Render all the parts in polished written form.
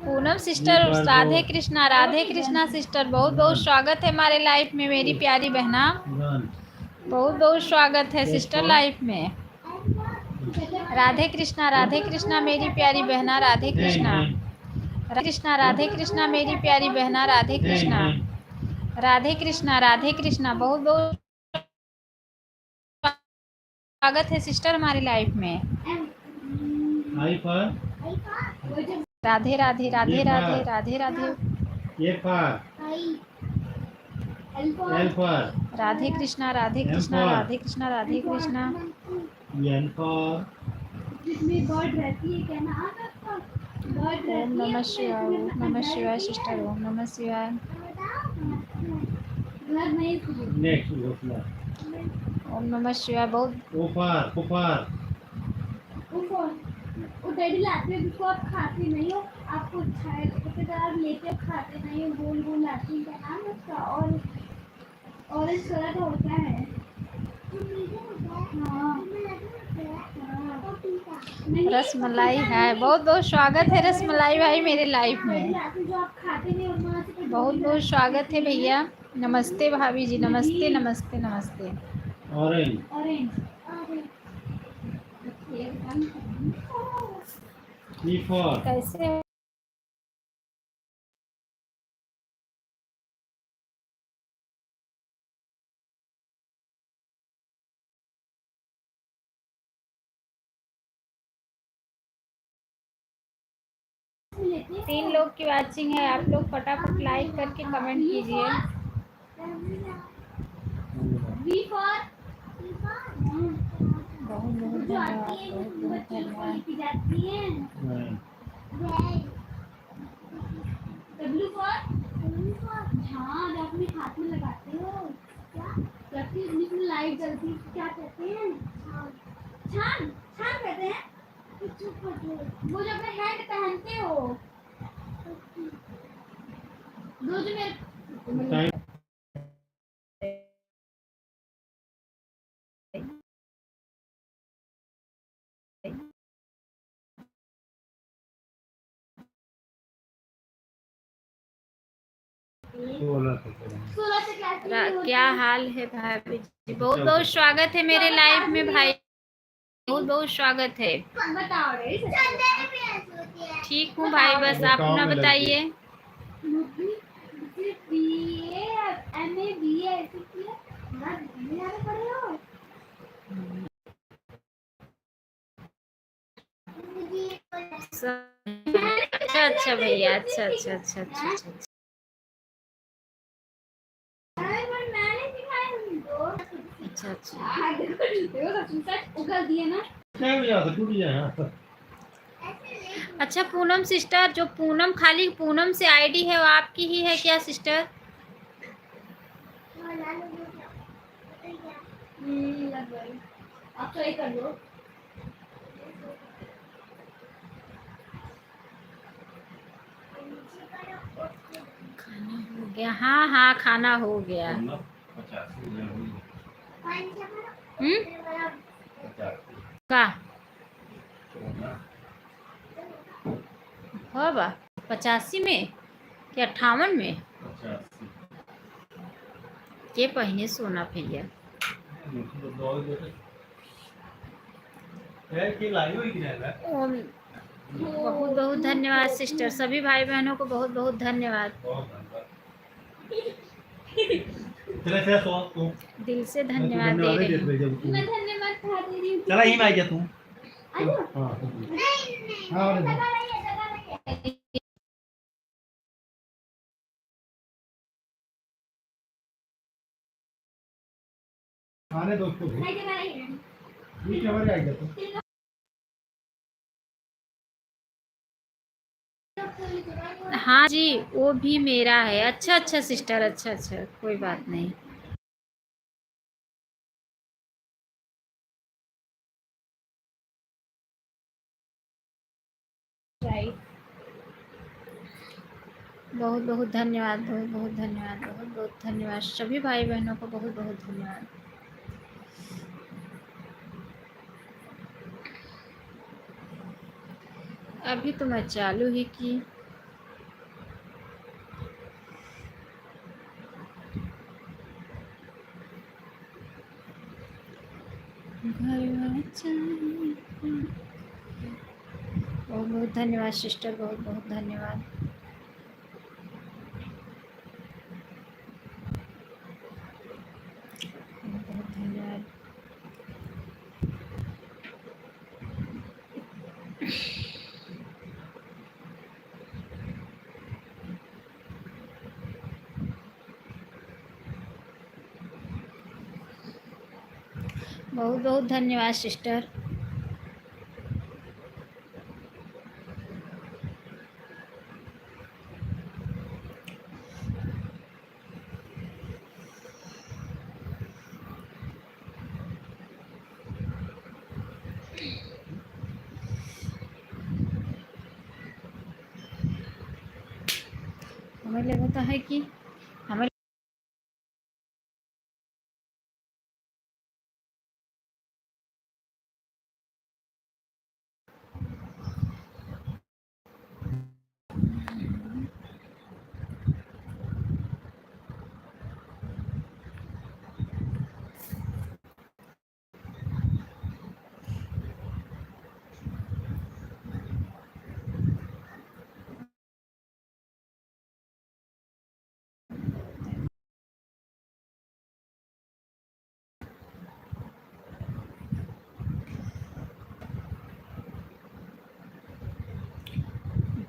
Poonam sister, Radhe Krishna sister, बहुत बहुत स्वागत है हमारे लाइफ में मेरी प्यारी बहना। बहुत बहुत स्वागत है सिस्टर लाइफ में। राधे कृष्णा मेरी प्यारी बहना, राधे कृष्णा मेरी प्यारी बहना, राधे कृष्णा बहुत बहुत स्वागत है सिस्टर हमारी लाइफ में। राधे राधे राधे राधे राधे राधे। राधे कृष्णा राधे कृष्णा राधे कृष्णा राधे कृष्णा। ओम नमः शिवाय, ओम नमः शिवाय सिस्टर, ओम नमः शिवाय। ओम नमः शिवाय। बहुत वो डैडी लाते हैं जिसको आप खाते नहीं हो, आपको आप लेके खाते नहीं हो, गोल गोल लाती का नाम उसका। और ऑरेंज कलर का होता है। रसमलाई है। बहुत बहुत स्वागत है रसमलाई भाई मेरे लाइफ में। बहुत बहुत स्वागत है भैया। नमस्ते भाभी जी, नमस्ते नमस्ते नमस्ते। ऑरेंज कैसे 3 लोग की वाचिंग है, आप लोग फटाफट लाइक करके कमेंट कीजिए। बहुत बहुत धन्यवाद, बहुत बहुत धन्यवाद। डब्ल्यू फॉर झाग, अपने हाथ में लगाते हो क्या? जिसमें लाइट जलती है क्या कहते हैं? छान छान कहते हैं। वो जो अपने हैंड पहनते हो, दो जो मेरे क्या हाल है भाभी जी? बहुत बहुत स्वागत है मेरे लाइफ में भाई, बहुत बहुत स्वागत है। ठीक हूँ भाई, बस आप अपना बताइए। अच्छा अच्छा भैया, अच्छा अच्छा अच्छा अच्छा अच्छा। अच्छा अच्छा। अच्छा पूनम सिस्टर, जो पूनम खाली पूनम से आईडी है वो आपकी ही है क्या सिस्टर? आप ट्राई कर लो। खाना हो गया? हाँ हाँ खाना हो गया। का हो बा 85 में कि 58 में के पहने सोना भैया। बहुत बहुत धन्यवाद सिस्टर, सभी भाई बहनों को बहुत बहुत धन्यवाद, दिल से धन्यवाद दे रही हूँ। चला ही में आ गया तू। खाने दोस्तों आ गया तू। हाँ जी वो भी मेरा है। अच्छा अच्छा सिस्टर, अच्छा अच्छा कोई बात नहीं। राइट, बहुत बहुत धन्यवाद, बहुत बहुत धन्यवाद, बहुत बहुत धन्यवाद सभी भाई बहनों को, बहुत बहुत धन्यवाद। अभी तो मैं चालू ही की। बहुत बहुत धन्यवाद सिस्टर, बहुत बहुत धन्यवाद। बहुत बहुत धन्यवाद। बहुत बहुत धन्यवाद सिस्टर। हमें लगता है कि हमें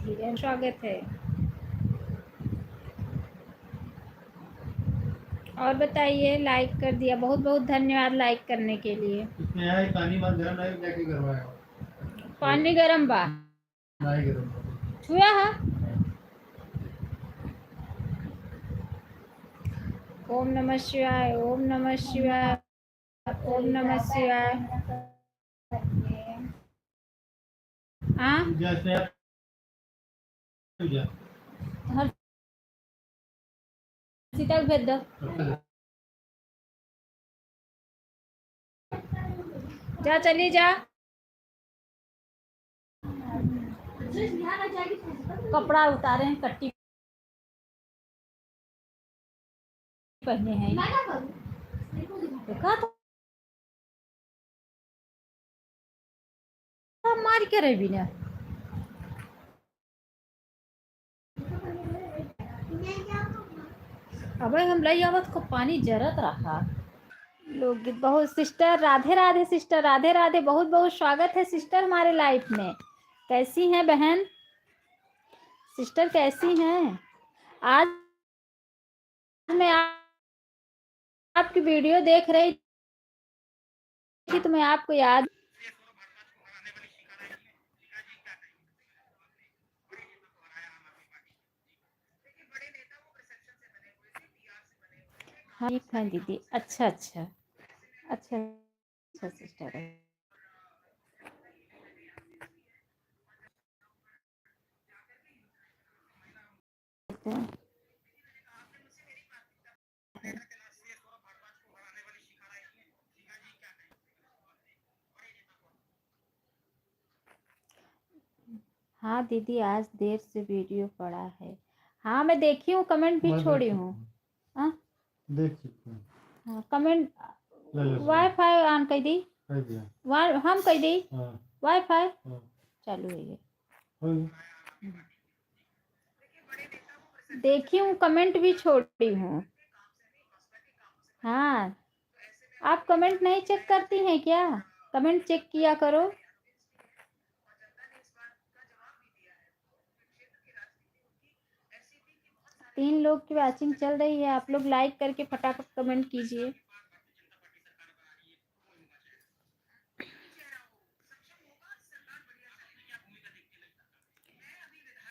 धीरे स्वागत है। और बताइए, लाइक कर दिया, बहुत बहुत धन्यवाद लाइक करने के लिए। इसमें है पानी मत गरम नहीं क्या की करवाया पानी गरम बा नहीं गरम छुआ है। ओम नमः शिवाय, ओम नमः शिवाय, ओम नमः शिवाय। हाँ जैसे हर सीता को भेज दो। जा चली जा। कपड़ा उतारे हैं, कट्टी पहने हैं। देखा तो मार के रही ना। अब हम लई आवत को पानी जरत रहा लोग। बहुत सिस्टर, राधे राधे सिस्टर, राधे राधे, बहुत बहुत स्वागत है सिस्टर हमारे लाइफ में। कैसी हैं बहन सिस्टर, कैसी हैं? आज मैं आपकी वीडियो देख रही थी तो मैं आपको याद। हाँ ठीक है दीदी, अच्छा अच्छा अच्छा अच्छा सिस्टर। हाँ दीदी, आज देर से वीडियो पड़ा है। हाँ मैं देखी हूँ, कमेंट भी छोड़ी हूँ। हाँ देख सकते हैं। हाँ कमेंट। वाईफाई ऑन कर दी, हम कर दी। वाईफाई चालू है ये। देखी हूँ, कमेंट भी छोड़ी हूँ। हाँ आप कमेंट नहीं चेक करती हैं क्या? कमेंट चेक किया करो। तीन लोग की वॉचिंग चल रही है, आप लोग लाइक करके फटाफट कमेंट कीजिए।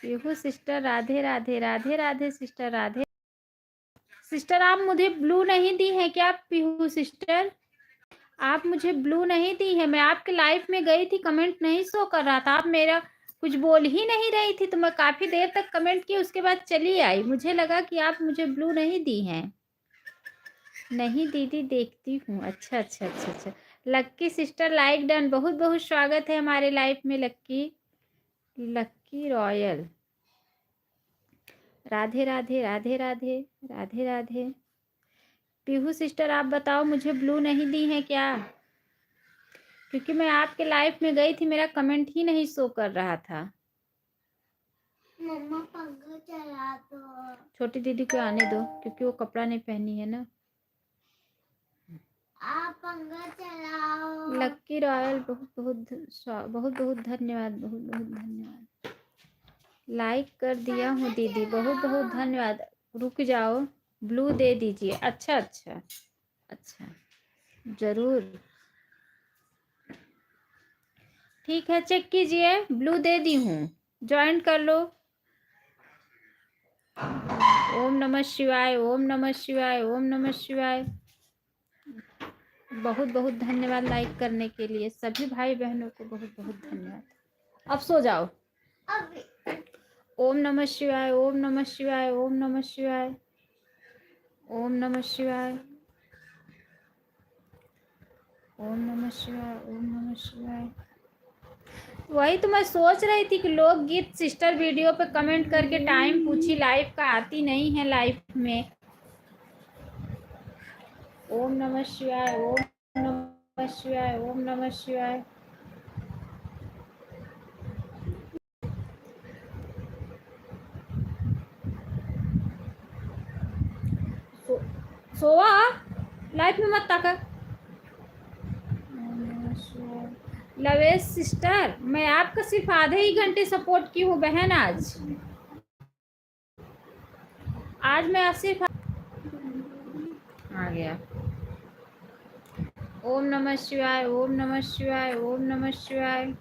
Pihu sister Radhe Radhe, Radhe Radhe sister, Radhe sister. आप मुझे ब्लू नहीं दी है क्या पीहू सिस्टर? आप मुझे ब्लू नहीं दी है। मैं आपके लाइफ में गई थी, कमेंट नहीं शो कर रहा था, आप मेरा कुछ बोल ही नहीं रही थी, तो मैं काफी देर तक कमेंट की, उसके बाद चली आई। मुझे लगा कि आप मुझे ब्लू नहीं दी हैं। नहीं दीदी, देखती हूँ। अच्छा अच्छा अच्छा अच्छा। लक्की सिस्टर लाइक डन, बहुत बहुत स्वागत है हमारे लाइफ में लक्की, लक्की रॉयल। राधे राधे, राधे राधे, राधे राधे। पीहू सिस्टर आप बताओ, मुझे ब्लू नहीं दी है क्या? क्योंकि मैं आपके लाइफ में गई थी, मेरा कमेंट ही नहीं शो कर रहा था। मम्मा पंखा चला दो। छोटी दीदी को आने दो, क्योंकि वो कपड़ा नहीं पहनी है ना। आप पंखा चलाओ। लक्की रॉयल बहुत बहुत बहुत धन्यवाद, बहुत बहुत धन्यवाद। लाइक कर दिया हूँ दीदी, बहुत बहुत धन्यवाद। रुक जाओ, ब्लू दे दीजिए। अच्छा अच्छा अच्छा, जरूर, ठीक है, चेक कीजिए, ब्लू दे दी हूँ, ज्वाइन कर लो। ओम नमः शिवाय, ओम नमः शिवाय, ओम नमः शिवाय। बहुत बहुत धन्यवाद लाइक करने के लिए, सभी भाई बहनों को बहुत बहुत धन्यवाद। अब सो जाओ। ओम नमः शिवाय, ओम नमः शिवाय, ओम नमः शिवाय, ओम नमः शिवाय, ओम नमः शिवाय, ओम नमः शिवाय। वही तो मैं सोच रही थी कि लोकगीत सिस्टर वीडियो पे कमेंट करके टाइम पूछी, लाइव का आती नहीं है लाइव में। ओम नमः शिवाय, ओम नमः शिवाय, ओम नमः शिवाय। सोवा लाइफ में मत ताका। लवेश सिस्टर, मैं आपका सिर्फ आधे ही घंटे सपोर्ट की हूँ बहन। आज मैं सिर्फ आ गया। ओम नमः शिवाय, ओम नमः शिवाय, ओम नमः शिवाय।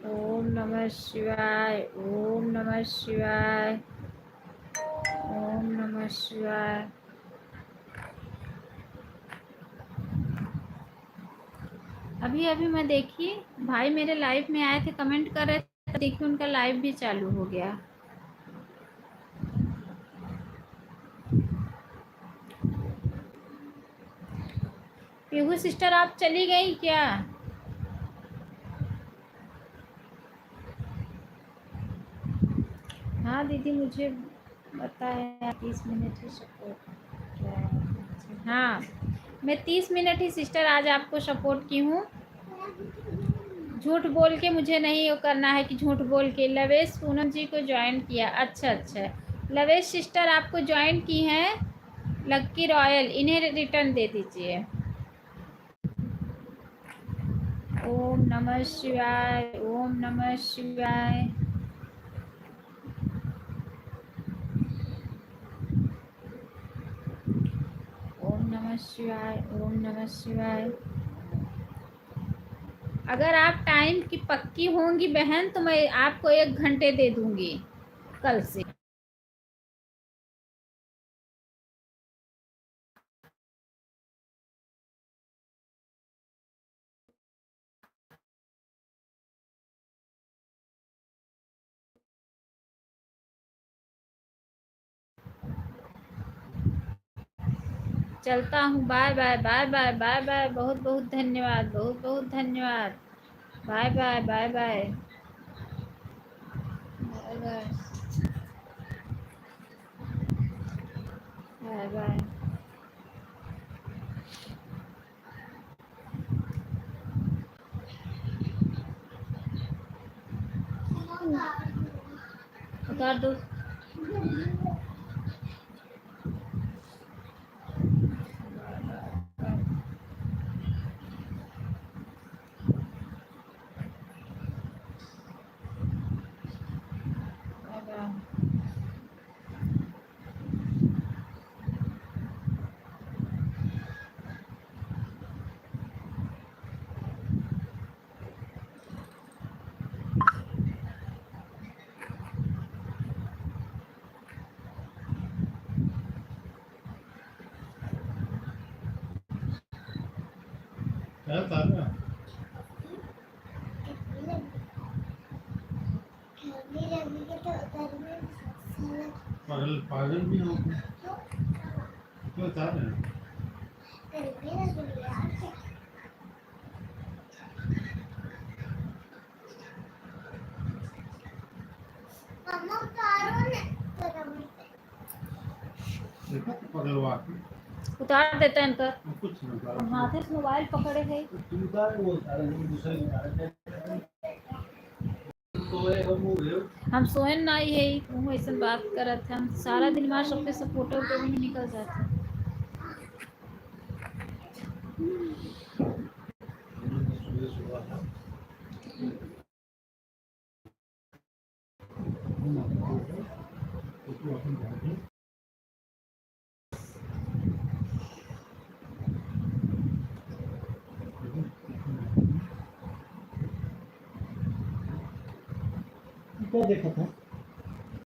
ओम नमः शिवाय, ओम नमः शिवाय, ओम नमः शिवाय। अभी अभी मैं देखिए भाई मेरे लाइव में आए थे, कमेंट कर रहे थे, देखिए उनका लाइव भी चालू हो गया। पीहू सिस्टर आप चली गई क्या? हाँ दीदी, मुझे बताया 30 मिनट ही सपोर्ट किया। हाँ, मैं 30 मिनट ही सिस्टर आज आपको सपोर्ट की हूँ। झूठ बोल के मुझे नहीं वो करना है कि झूठ बोल के। लवेश पूनम जी को ज्वाइन किया, अच्छा अच्छा। लवेश सिस्टर आपको ज्वाइन की हैं लक्की रॉयल, इन्हें रिटर्न दे दीजिए। ओम नमः शिवाय, ओम नमः शिवाय। ओम नमः शिवाय, ओम नमः शिवाय। अगर आप टाइम की पक्की होंगी बहन तो मैं आपको 1 घंटे दे दूंगी कल से। चलता हूँ, bye bye bye bye bye bye. बहुत बहुत धन्यवाद, बहुत बहुत धन्यवाद। Bye bye bye bye bye bye bye bye. उतार दो। Bye bye. क्या कर रहा है? पागल पागल भी हो क्यों उतार रहे हैं? मम्मा उतारो ना। देखा तो पगलवा के उतार देते हैं इनका। कुछ नहीं हम उतारा। हाथे से मोबाइल पकड़े है। तू उतार वो उतारा नहीं दूसरे उतारा तो हम हो गए। हम सोहन नहीं है तुम ऐसे बात करत थे हम सारा दिन मार सबके सब फोटो पे भी निकल जाते। सुबह सुबह क्या देखा था